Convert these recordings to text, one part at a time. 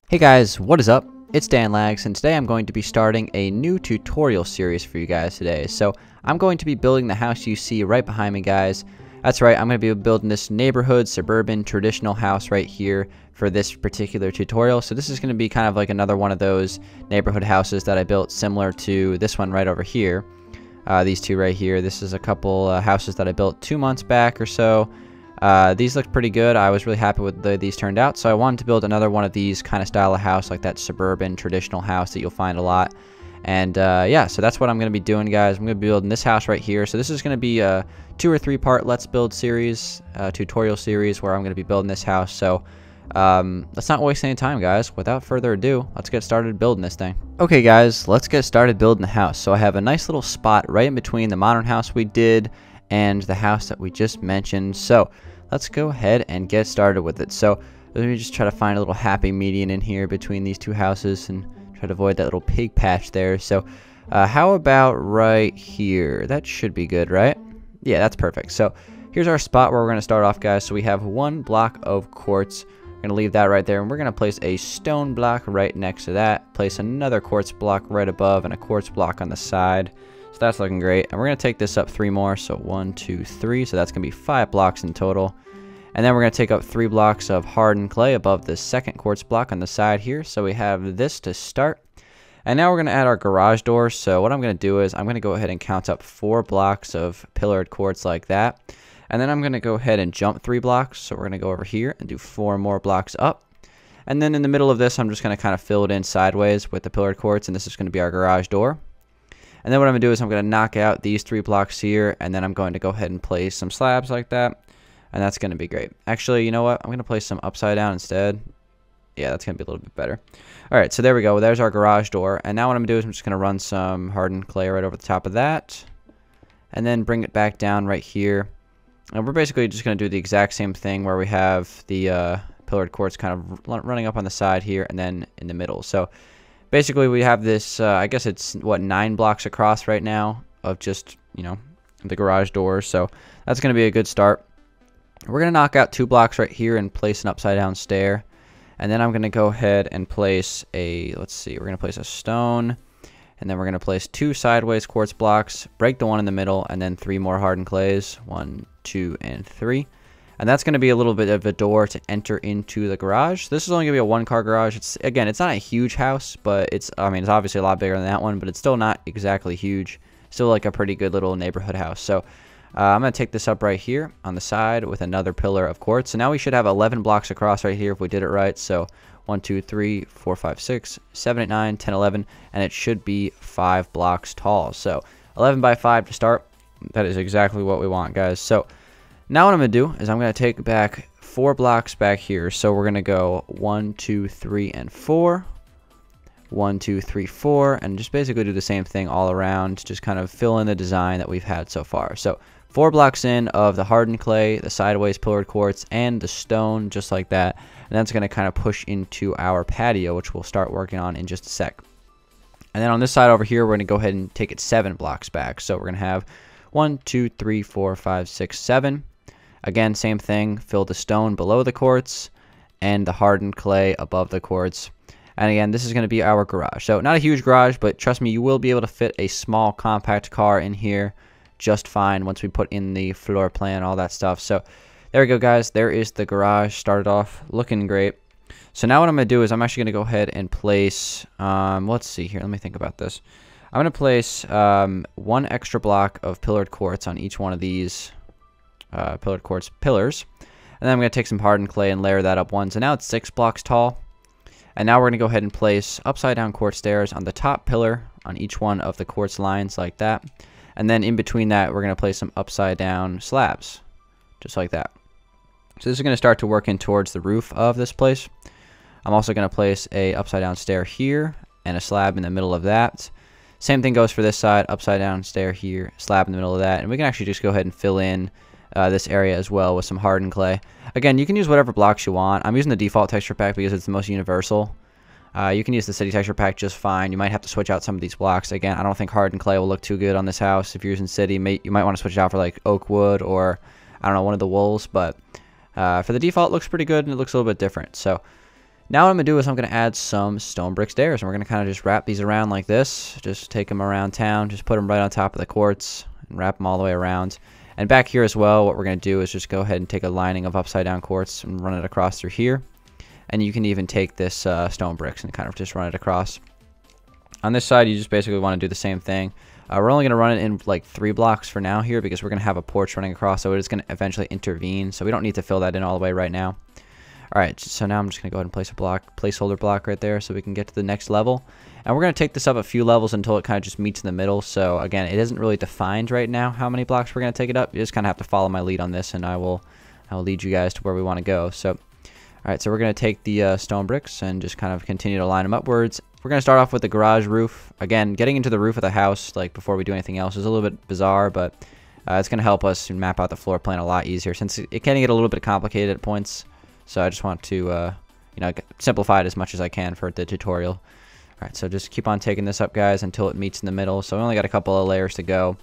Hey guys, what is up? It's Dangeles, and today I'm going to be starting a new tutorial series for you guys today. So I'm going to be building the house you see right behind me, guys. That's right, I'm going to be building this neighborhood, suburban, traditional house right here for this particular tutorial. So this is going to be kind of like another one of those neighborhood houses that I built similar to this one right over here. These two right here. This is a couple houses that I built 2 months back or so. These look pretty good. I was really happy with the way these turned out, so I wanted to build another one of these kind of style of house, like that suburban traditional house that you'll find a lot. And yeah, so that's what I'm going to be doing, guys. I'm going to be building this house right here. So this is going to be a 2 or 3 part let's build series, tutorial series, where I'm going to be building this house. So let's not waste any time, guys. Without further ado, let's get started building this thing. Okay, guys, let's get started building the house. So I have a nice little spot right in between the modern house we did and the house that we just mentioned. So let's go ahead and get started with it. So let me just try to find a little happy median in here between these two houses and try to avoid that little pig patch there. So how about right here? That should be good, right? Yeah, that's perfect. So here's our spot where we're going to start off, guys. So we have 1 block of quartz. We're going to leave that right there, and we're going to place a stone block right next to that, place another quartz block right above, and a quartz block on the side. So that's looking great. And we're going to take this up 3 more. So 1, 2, 3. So that's going to be 5 blocks in total. And then we're going to take up 3 blocks of hardened clay above the second quartz block on the side here. So we have this to start. And now we're going to add our garage door. So what I'm going to do is I'm going to go ahead and count up 4 blocks of pillared quartz like that. And then I'm going to go ahead and jump 3 blocks. So we're going to go over here and do 4 more blocks up. And then in the middle of this, I'm just going to kind of fill it in sideways with the pillared quartz. And this is going to be our garage door. And then what I'm going to do is I'm going to knock out these 3 blocks here, and then I'm going to go ahead and place some slabs like that, and that's going to be great. Actually, you know what? I'm going to place some upside down instead. Yeah, that's going to be a little bit better. All right, so there we go. There's our garage door, and now what I'm going to do is I'm just going to run some hardened clay right over the top of that, and then bring it back down right here. And we're basically just going to do the exact same thing where we have the pillared quartz kind of running up on the side here and then in the middle. So basically, we have this, I guess it's, what, 9 blocks across right now of just, you know, the garage doors. So that's going to be a good start. We're going to knock out 2 blocks right here and place an upside down stair. And then I'm going to go ahead and place a, let's see, we're going to place a stone. And then we're going to place 2 sideways quartz blocks, break the one in the middle, and then 3 more hardened clays. 1, 2, and 3. And that's going to be a little bit of a door to enter into the garage. This is only going to be a 1-car garage. It's, again, it's not a huge house, but it's, I mean, it's obviously a lot bigger than that one, but it's still not exactly huge. Still like a pretty good little neighborhood house. So I'm going to take this up right here on the side with another pillar of quartz. So now we should have 11 blocks across right here if we did it right. So 1, 2, 3, 4, 5, 6, 7, 8, 9, 10, 11, and it should be 5 blocks tall. So 11 by 5 to start. That is exactly what we want, guys. So now what I'm going to do is I'm going to take back 4 blocks back here. So we're going to go 1, 2, 3, and 4. 1, 2, 3, 4. And just basically do the same thing all around. Just kind of fill in the design that we've had so far. So 4 blocks in of the hardened clay, the sideways pillared quartz, and the stone, just like that. And that's going to kind of push into our patio, which we'll start working on in just a sec. And then on this side over here, we're going to go ahead and take it 7 blocks back. So we're going to have 1, 2, 3, 4, 5, 6, 7. Again, same thing, fill the stone below the quartz and the hardened clay above the quartz. And again, this is going to be our garage. So not a huge garage, but trust me, you will be able to fit a small compact car in here just fine once we put in the floor plan, all that stuff. So there we go, guys. There is the garage. Started off looking great. So now what I'm going to do is I'm actually going to go ahead and place, let's see here. Let me think about this. I'm going to place 1 extra block of pillared quartz on each one of these pillared quartz pillars. And then I'm going to take some hardened clay and layer that up one. So now it's 6 blocks tall. And now we're going to go ahead and place upside down quartz stairs on the top pillar on each one of the quartz lines like that. And then in between that, we're going to place some upside down slabs, just like that. So this is going to start to work in towards the roof of this place. I'm also going to place a upside down stair here and a slab in the middle of that. Same thing goes for this side, upside down stair here, slab in the middle of that. And we can actually just go ahead and fill in this area as well with some hardened clay. Again, you can use whatever blocks you want. I'm using the default texture pack because it's the most universal. You can use the city texture pack just fine. You might have to switch out some of these blocks. Again, I don't think hardened clay will look too good on this house. If you're using city, you might want to switch it out for like oak wood or, I don't know, one of the wools. But for the default, it looks pretty good and it looks a little bit different. So Now what I'm going to do is I'm going to add some stone brick stairs, and we're going to kind of just wrap these around like this. Just take them around town, just put them right on top of the quartz, and wrap them all the way around. And back here as well, what we're going to do is just go ahead and take a lining of upside down quartz and run it across through here. And you can even take this stone bricks and kind of just run it across. On this side, you just basically want to do the same thing. We're only going to run it in like 3 blocks for now here because we're going to have a porch running across, so it is going to eventually intervene. So we don't need to fill that in all the way right now. Alright, so now I'm just going to go ahead and place a placeholder block right there so we can get to the next level. And we're going to take this up a few levels until it kind of just meets in the middle. So again, it isn't really defined right now how many blocks we're going to take it up. You just kind of have to follow my lead on this, and I will lead you guys to where we want to go. So, alright, so we're going to take the stone bricks and just kind of continue to line them upwards. We're going to start off with the garage roof. Again, getting into the roof of the house, like before we do anything else, is a little bit bizarre, but it's going to help us map out the floor plan a lot easier since it can get a little bit complicated at points. So I just want to, you know, simplify it as much as I can for the tutorial. Alright, so just keep on taking this up, guys, until it meets in the middle. So we only got a couple of layers to go.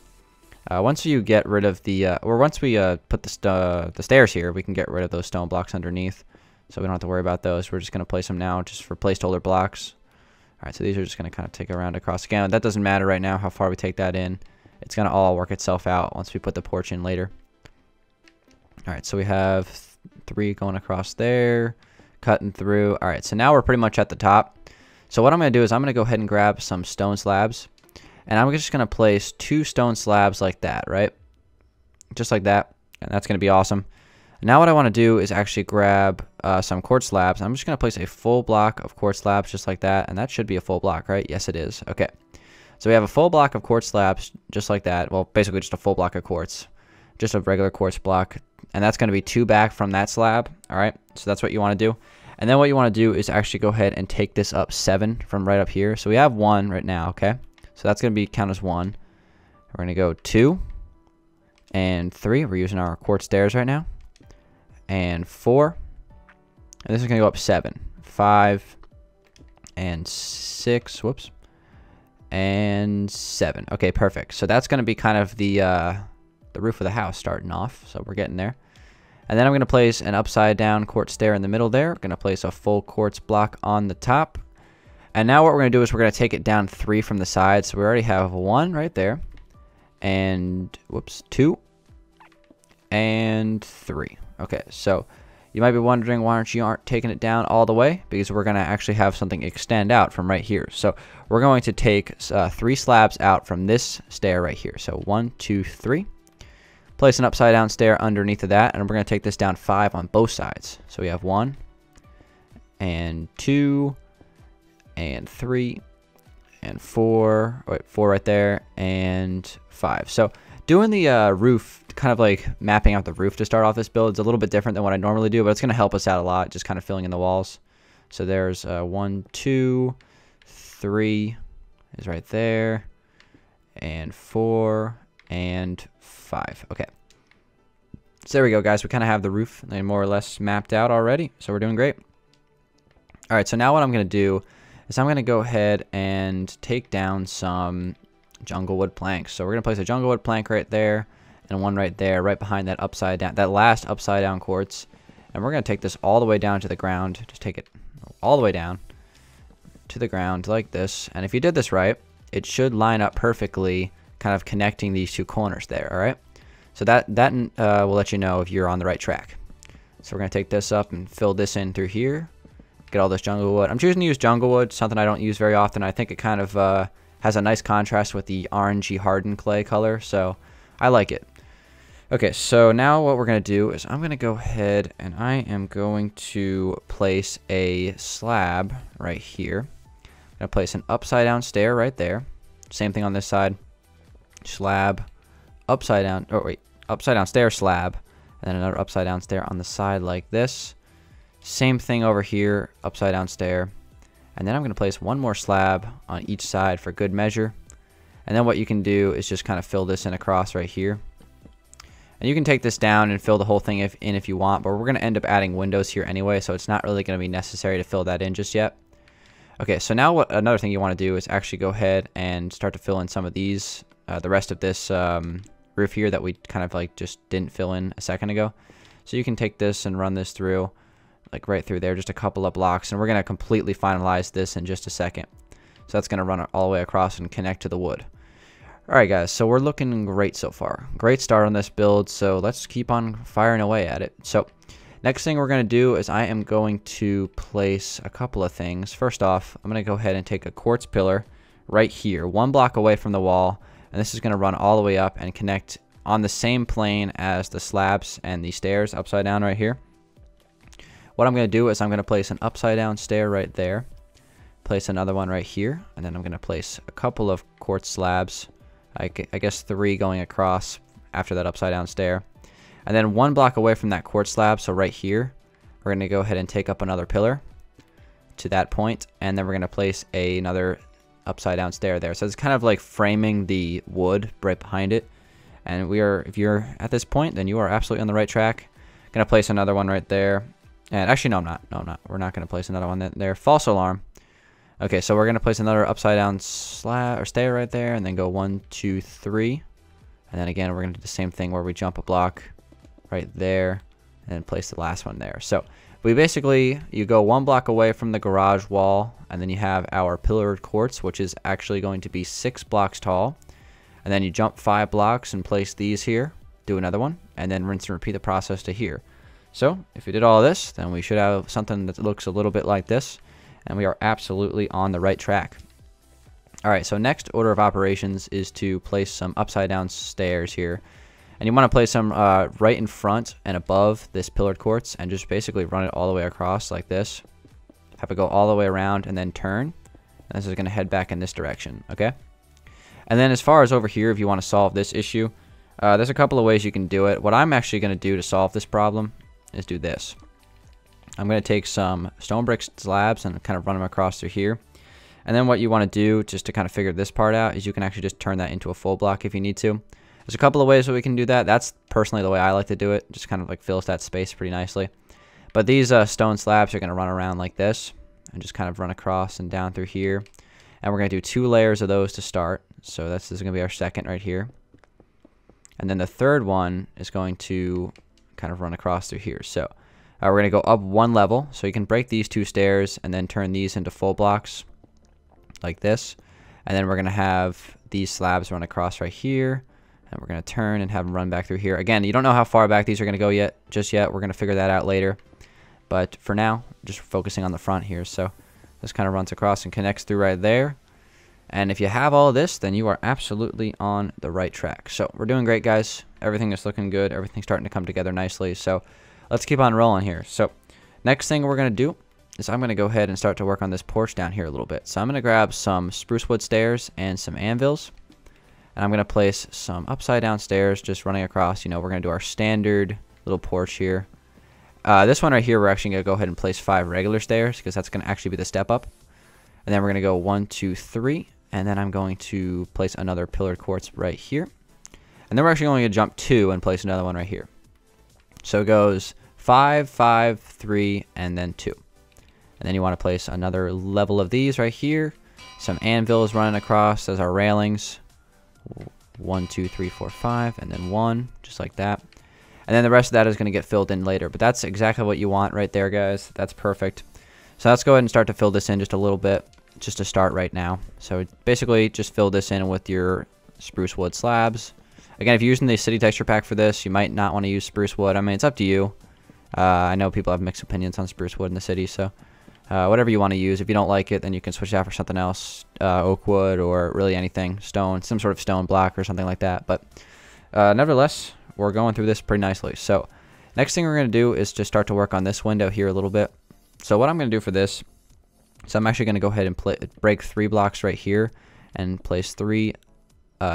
Once you get rid of the, or once we put the stairs here, we can get rid of those stone blocks underneath. So we don't have to worry about those. We're just going to place them now just for placeholder blocks. Alright, so these are just going to kind of take around across. Again, that doesn't matter right now how far we take that in. It's going to all work itself out once we put the porch in later. Alright, so we have 3 going across there, cutting through. Alright, so now we're pretty much at the top. So what I'm going to do is I'm going to go ahead and grab some stone slabs. And I'm just going to place 2 stone slabs like that, right? Just like that. And that's going to be awesome. Now what I want to do is actually grab some quartz slabs. I'm just going to place a full block of quartz slabs just like that. And that should be a full block, right? Yes, it is. Okay. So we have a full block of quartz slabs just like that. Well, basically just a full block of quartz. Just a regular quartz block. And that's going to be 2 back from that slab. All right. So that's what you want to do. And then what you want to do is actually go ahead and take this up 7 from right up here. So we have 1 right now. Okay. So that's going to be count as 1. We're going to go 2 and 3. We're using our quartz stairs right now. And 4. And this is going to go up 7. 5 and 6. Whoops. And 7. Okay, perfect. So that's going to be kind of the roof of the house starting off. So we're getting there. And then I'm going to place an upside down quartz stair in the middle there. We're going to place a full quartz block on the top. And now what we're going to do is we're going to take it down 3 from the side. So we already have 1 right there. And, whoops, 2. And 3. Okay, so you might be wondering why aren't taking it down all the way? Because we're going to actually have something extend out from right here. So we're going to take 3 slabs out from this stair right here. So 1, 2, 3. Place an upside down stair underneath of that, and we're going to take this down 5 on both sides. So we have 1 and 2 and 3 and 4. Wait, 4 right there and 5. So doing the roof, kind of like mapping out the roof to start off this build is a little bit different than what I normally do, but it's going to help us out a lot, just kind of filling in the walls. So there's 1, 2, 3 is right there, and 4 and 5. Okay. So there we go, guys. We kind of have the roof more or less mapped out already, so we're doing great. All right, so now what I'm going to do is I'm going to go ahead and take down some jungle wood planks. So we're going to place a jungle wood plank right there and 1 right there, right behind that upside down, that last upside down quartz. And we're going to take this all the way down to the ground. Just take it all the way down to the ground like this. And if you did this right, it should line up perfectly, kind of connecting these 2 corners there. All right. So that will let you know if you're on the right track. So we're going to take this up and fill this in through here. Get all this jungle wood. I'm choosing to use jungle wood, something I don't use very often. I think it kind of has a nice contrast with the orangey hardened clay color, so I like it. Okay, so now what we're going to do is I'm going to go ahead and I am going to place a slab right here. I'm going to place an upside down stair right there. Same thing on this side. Slab, upside down, oh wait, upside down stair, slab, and then another upside down stair on the side like this. Same thing over here, upside down stair. And then I'm going to place 1 more slab on each side for good measure. And then what you can do is just kind of fill this in across right here. And you can take this down and fill the whole thing in if you want, but we're going to end up adding windows here anyway, so it's not really going to be necessary to fill that in just yet. Okay, so now another thing you want to do is actually go ahead and start to fill in some of these, the rest of this roof here that we kind of like just didn't fill in a second ago. So you can take this and run this through. like right through there, just a couple of blocks, and we're going to completely finalize this in just a second. So that's going to run all the way across and connect to the wood. Alright guys, so we're looking great so far. Great start on this build, so let's keep on firing away at it. So next thing we're going to do is I am going to place a couple of things. First off, I'm going to go ahead and take a quartz pillar right here, 1 block away from the wall, and this is going to run all the way up and connect on the same plane as the slabs and the stairs upside down right here. What I'm going to do is I'm going to place an upside down stair right there, place another one right here, and then I'm going to place a couple of quartz slabs, I guess 3 going across after that upside down stair. And then 1 block away from that quartz slab, so right here, we're going to go ahead and take up another pillar to that point, and then we're going to place another upside down stair there. So it's kind of like framing the wood right behind it. And if you're at this point, then you are absolutely on the right track. Going to place another one right there. And actually, no, I'm not. No, I'm not. We're not going to place another one there. False alarm. Okay, so we're going to place another upside down slab or stair right there, and then go 1, 2, 3. And then again, we're going to do the same thing where we jump a block right there and then place the last one there. So you go 1 block away from the garage wall, and then you have our pillared quartz, which is actually going to be 6 blocks tall. And then you jump 5 blocks and place these here, do another one, and then rinse and repeat the process to here. So if we did all this, then we should have something that looks a little bit like this, and we are absolutely on the right track. Alright, so next order of operations is to place some upside down stairs here. And you want to place them right in front and above this pillared quartz, and just basically run it all the way across like this. Have it go all the way around and then turn. And this is going to head back in this direction, okay? And then as far as over here, if you want to solve this issue, there's a couple of ways you can do it. What I'm actually going to do to solve this problem is do this. I'm going to take some stone brick slabs and kind of run them across through here. And then what you want to do, just to kind of figure this part out, is you can actually just turn that into a full block if you need to. There's a couple of ways that we can do that. That's personally the way I like to do it. Just kind of like fills that space pretty nicely. But these stone slabs are going to run around like this and just kind of run across and down through here. And we're going to do 2 layers of those to start. So this is going to be our second right here. And then the third one is going to kind of run across through here. So we're going to go up 1 level. So you can break these 2 stairs and then turn these into full blocks like this. And then we're going to have these slabs run across right here. And we're going to turn and have them run back through here. Again, you don't know how far back these are going to go just yet. We're going to figure that out later. But for now, just focusing on the front here. So this kind of runs across and connects through right there. And if you have all of this, then you are absolutely on the right track. So we're doing great, guys. Everything is looking good. Everything's starting to come together nicely. So let's keep on rolling here. So next thing we're going to do is I'm going to go ahead and start to work on this porch down here a little bit. So I'm going to grab some spruce wood stairs and some anvils. And I'm going to place some upside down stairs just running across. You know, we're going to do our standard little porch here. This one right here, we're actually going to go ahead and place 5 regular stairs because that's going to actually be the step up. And then we're going to go 1, 2, 3. And then I'm going to place another pillared quartz right here. And then we're actually going to jump 2 and place another one right here. So it goes 5, 5, 3, and then 2. And then you want to place another level of these right here. Some anvils running across as our railings. 1, 2, 3, 4, 5, and then 1, just like that. And then the rest of that is going to get filled in later. But that's exactly what you want right there, guys. That's perfect. So let's go ahead and start to fill this in just a little bit, just to start right now. So basically, just fill this in with your spruce wood slabs. Again, if you're using the city texture pack for this, you might not want to use spruce wood. I mean, it's up to you. I know people have mixed opinions on spruce wood in the city, so whatever you want to use. If you don't like it, then you can switch it out for something else, oak wood or really anything, stone, some sort of stone block or something like that. But nevertheless, we're going through this pretty nicely. So next thing we're going to do is just start to work on this window here a little bit. So what I'm going to do for this, so I'm actually going to go ahead and break 3 blocks right here and place 3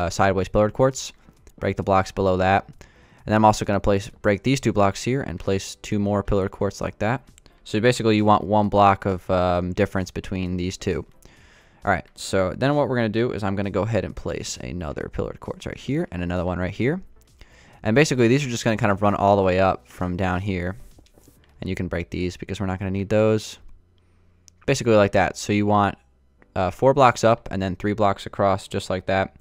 sideways pillared quartz. Break the blocks below that. And then I'm also going to break these 2 blocks here and place 2 more pillared quartz like that. So basically you want 1 block of difference between these 2. Alright, so then what we're going to do is I'm going to go ahead and place another pillared quartz right here and another one right here. And basically these are just going to kind of run all the way up from down here. And you can break these because we're not going to need those. Basically like that. So you want 4 blocks up and then 3 blocks across just like that.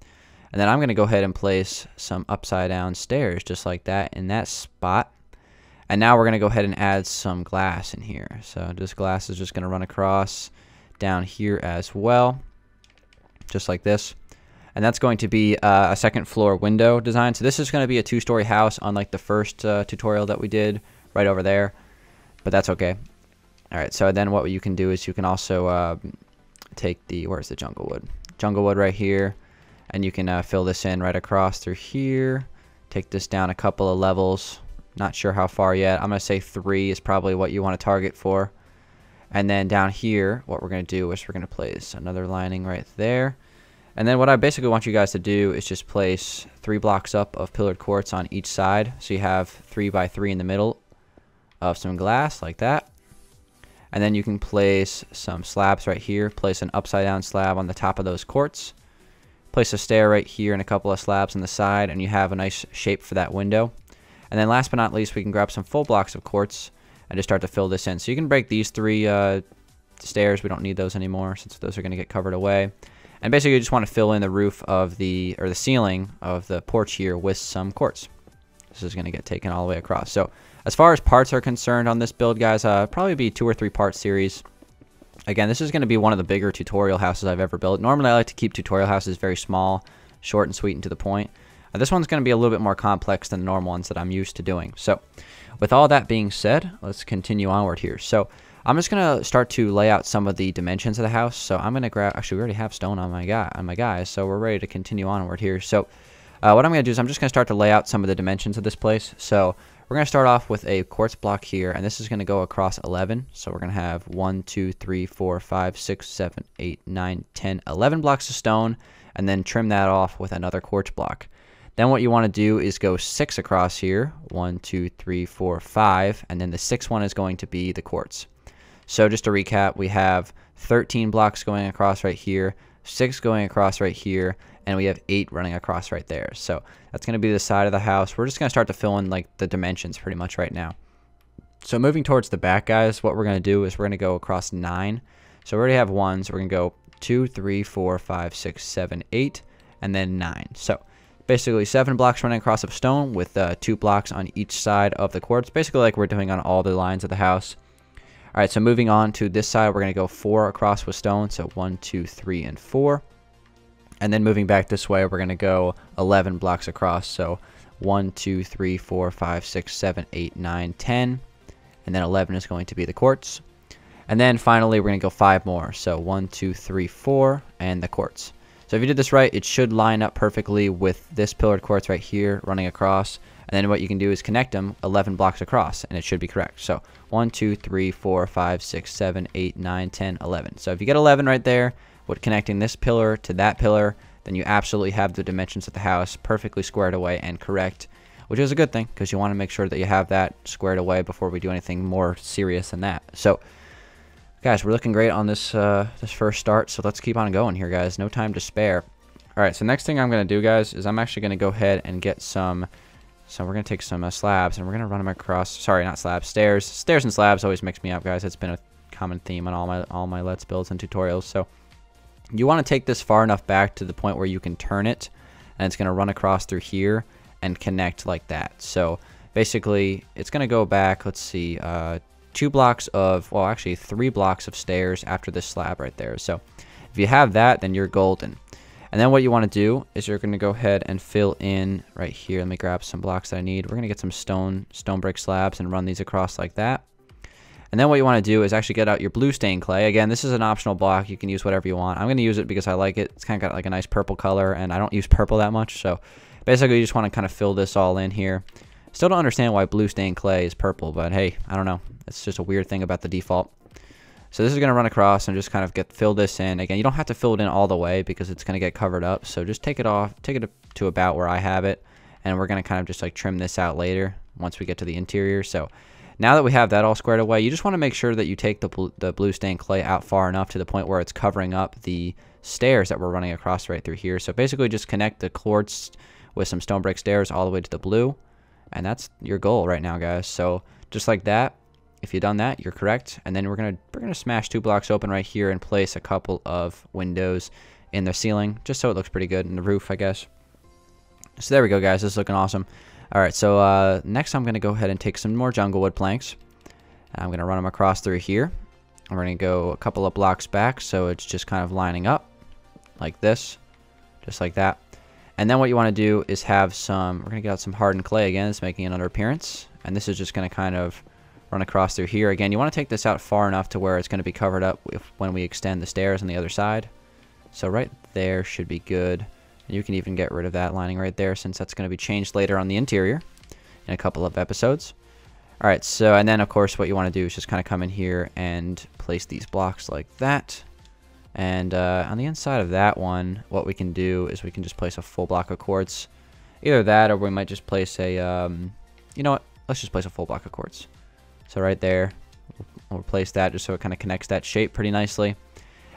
And then I'm going to go ahead and place some upside down stairs just like that in that spot. And now we're going to go ahead and add some glass in here. So this glass is just going to run across down here as well, just like this. And that's going to be a second floor window design. So this is going to be a 2-story house, unlike the first tutorial that we did right over there. But that's okay. All right, so then what you can do is you can also take the, where's the jungle wood? Jungle wood right here. And you can fill this in right across through here. Take this down a couple of levels. Not sure how far yet. I'm going to say 3 is probably what you want to target for. And then down here, what we're going to do is we're going to place another lining right there. And then what I basically want you guys to do is just place 3 blocks up of pillared quartz on each side. So you have 3 by 3 in the middle of some glass like that. And then you can place some slabs right here. Place an upside down slab on the top of those quartz. Place a stair right here and a couple of slabs on the side, and you have a nice shape for that window. And then last but not least, we can grab some full blocks of quartz and just start to fill this in. So you can break these 3 stairs. We don't need those anymore since those are going to get covered away. And basically you just want to fill in the roof of the ceiling of the porch here with some quartz. This is going to get taken all the way across. So as far as parts are concerned on this build, guys, probably be 2 or 3 part series. Again, this is going to be one of the bigger tutorial houses I've ever built. Normally I like to keep tutorial houses very small, short and sweet and to the point. This one's going to be a little bit more complex than the normal ones that I'm used to doing. So with all that being said, let's continue onward here. So I'm just going to start to lay out some of the dimensions of the house. So I'm going to grab, actually we already have stone on my guys, so we're ready to continue onward here. So what I'm going to do is I'm just going to start to lay out some of the dimensions of this place. So we're going to start off with a quartz block here, and this is going to go across 11. So we're going to have 1, 2, 3, 4, 5, 6, 7, 8, 9, 10, 11 blocks of stone, and then trim that off with another quartz block. Then what you want to do is go 6 across here. 1, 2, 3, 4, 5, and then the 6th one is going to be the quartz. So just to recap, we have 13 blocks going across right here, 6 going across right here, and we have 8 running across right there. So that's going to be the side of the house. We're just going to start to fill in like the dimensions pretty much right now. So moving towards the back, guys, what we're going to do is we're going to go across 9. So we already have 1, so we're going to go 2, 3, 4, 5, 6, 7, 8, and then 9. So basically 7 blocks running across of stone with 2 blocks on each side of the quartz, basically like we're doing on all the lines of the house. All right, so moving on to this side, we're going to go 4 across with stone, so 1, 2, 3, and 4. And then moving back this way, we're going to go 11 blocks across, so 1, 2, 3, 4, 5, 6, 7, 8, 9, 10. And then 11 is going to be the quartz. And then finally, we're going to go 5 more, so 1, 2, 3, 4, and the quartz. So if you did this right, it should line up perfectly with this pillared quartz right here running across. And then what you can do is connect them 11 blocks across, and it should be correct. So 1, 2, 3, 4, 5, 6, 7, 8, 9, 10, 11. So if you get 11 right there, with connecting this pillar to that pillar, then you absolutely have the dimensions of the house perfectly squared away and correct, which is a good thing because you want to make sure that you have that squared away before we do anything more serious than that. So guys, we're looking great on this this first start, so let's keep on going here, guys. No time to spare. All right, so next thing I'm going to do, guys, is I'm actually going to go ahead and get some. So we're going to take some slabs, and we're going to run them across. Sorry, not slabs, stairs. Stairs and slabs always mix me up, guys. It's been a common theme on all my Let's Builds and tutorials. So you want to take this far enough back to the point where you can turn it, and it's going to run across through here and connect like that. So basically, it's going to go back, let's see, 2 blocks of, well, actually 3 blocks of stairs after this slab right there. So if you have that, then you're golden. And then what you want to do is you're going to go ahead and fill in right here. Let me grab some blocks that I need. We're going to get some stone brick slabs and run these across like that. And then what you want to do is actually get out your blue stained clay. Again, this is an optional block. You can use whatever you want. I'm going to use it because I like it. It's kind of got like a nice purple color, and I don't use purple that much. So basically, you just want to kind of fill this all in here. Still don't understand why blue stained clay is purple, but hey, I don't know. It's just a weird thing about the default. So this is going to run across and just kind of fill this in. Again, you don't have to fill it in all the way because it's going to get covered up. So just take it off, take it to about where I have it. And we're going to kind of just like trim this out later once we get to the interior. So now that we have that all squared away, you just want to make sure that you take the blue stained clay out far enough to the point where it's covering up the stairs that we're running across right through here. So basically just connect the quartz with some stone brick stairs all the way to the blue. And that's your goal right now, guys. So just like that. If you've done that, you're correct. And then we're gonna smash 2 blocks open right here and place a couple of windows in the ceiling, just so it looks pretty good in the roof, I guess. So there we go, guys. This is looking awesome. Alright, so next I'm going to go ahead and take some more jungle wood planks. I'm going to run them across through here. We're going to go a couple of blocks back so it's just kind of lining up like this. Just like that. And then what you want to do is have some, we're going to get out some hardened clay again. It's making another appearance. And this is just going to kind of run across through here. Again, you want to take this out far enough to where it's going to be covered up when we extend the stairs on the other side. So right there should be good. And you can even get rid of that lining right there since that's going to be changed later on the interior in a couple of episodes. Alright, so and then of course what you want to do is just kind of come in here and place these blocks like that. And on the inside of that one, what we can do is we can just place a full block of quartz. Either that or we might just place a, you know what, let's just place a full block of quartz. So right there, we'll place that just so it kind of connects that shape pretty nicely.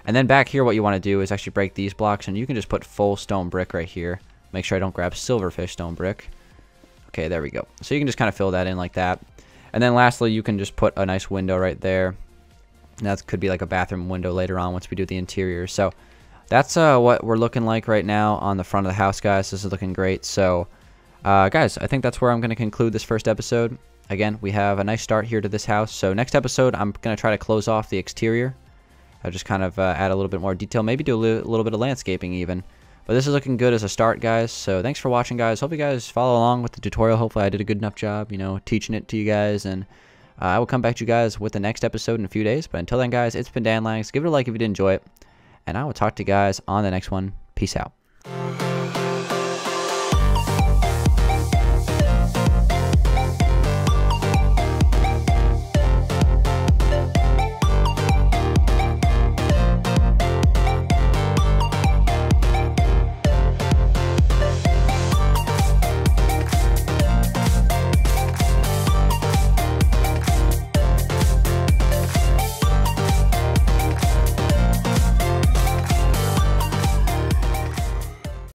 And then back here what you want to do is actually break these blocks and you can just put full stone brick right here. Make sure I don't grab silverfish stone brick. Okay, there we go. So you can just kind of fill that in like that. And then lastly, you can just put a nice window right there. And that could be like a bathroom window later on once we do the interior. So that's what we're looking like right now on the front of the house, guys. This is looking great. So, guys, I think that's where I'm going to conclude this first episode. Again, we have a nice start here to this house. So next episode, I'm going to try to close off the exterior. I'll just kind of add a little bit more detail. Maybe do a little bit of landscaping even. But this is looking good as a start, guys. So thanks for watching, guys. Hope you guys follow along with the tutorial. Hopefully I did a good enough job, you know, teaching it to you guys. And I will come back to you guys with the next episode in a few days. But until then, guys, it's been Dangeles. Give it a like if you did enjoy it. And I will talk to you guys on the next one. Peace out.